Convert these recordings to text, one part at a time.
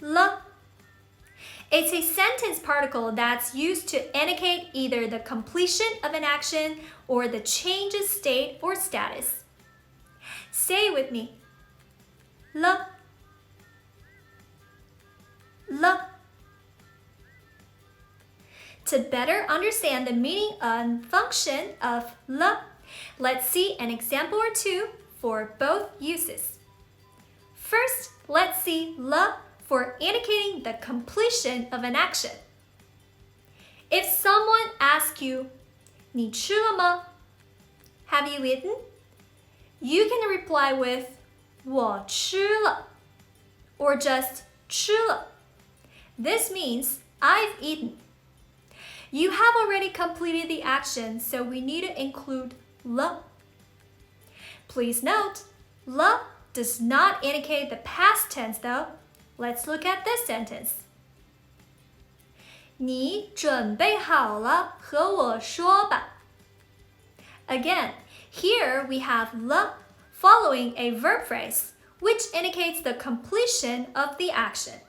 了. It's a sentence particle that's used to indicate either the completion of an action or the change of state or status. Say it with me. 了 了. To better understand the meaning and function of 了, let's see an example or two for both uses. First, let's see 了 for indicating the completion of an action. If someone asks you, 你吃了吗? Have you eaten? You can reply with 我吃了 or just 吃了. This means I've eaten. You have already completed the action, so we need to include 了. Please note, 了 does not indicate the past tense though. Let's look at this sentence. 你准备好了和我说吧. Again, here we have 了 following a verb phrase, which indicates the completion of the action.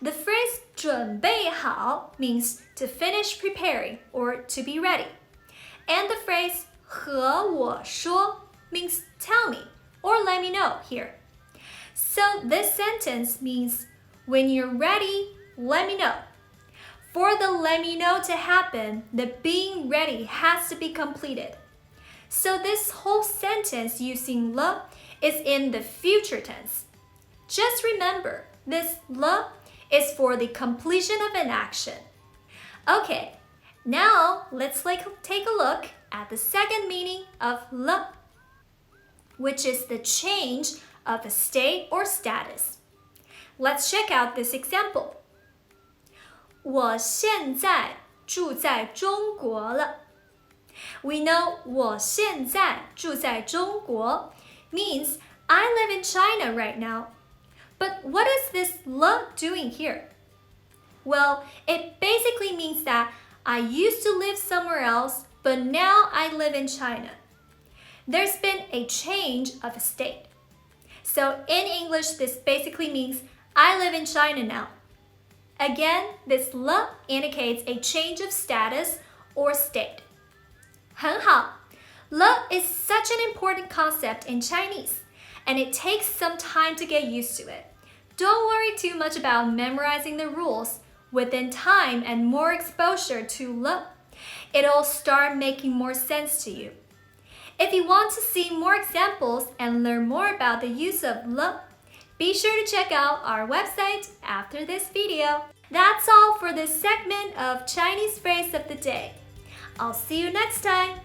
The phrase 准备好 means to finish preparing or to be ready. And the phrase 和我说 means tell me or let me know here. So this sentence means when you're ready, let me know. For the let me know to happen, the being ready has to be completed. So this whole sentence using 了 is in the future tense. Just remember, this 了 is for the completion of an action. Okay, now let's take a look at the second meaning of 了, which is the change of a state or status. Let's check out this example. 我现在住在中国了. We know 我现在住在中国 means I live in China right now. But what is this 了 doing here? Well, it basically means that I used to live somewhere else, but now I live in China. There's been a change of a state. So in English, this basically means I live in China now. Again, this 了 indicates a change of status or state. 很好. 了 is such an important concept in Chinese, and it takes some time to get used to it. Don't worry too much about memorizing the rules. Within time and more exposure to 了, it'll start making more sense to you. If you want to see more examples and learn more about the use of 了, be sure to check out our website after this video. That's all for this segment of Chinese phrase of the day. I'll see you next time.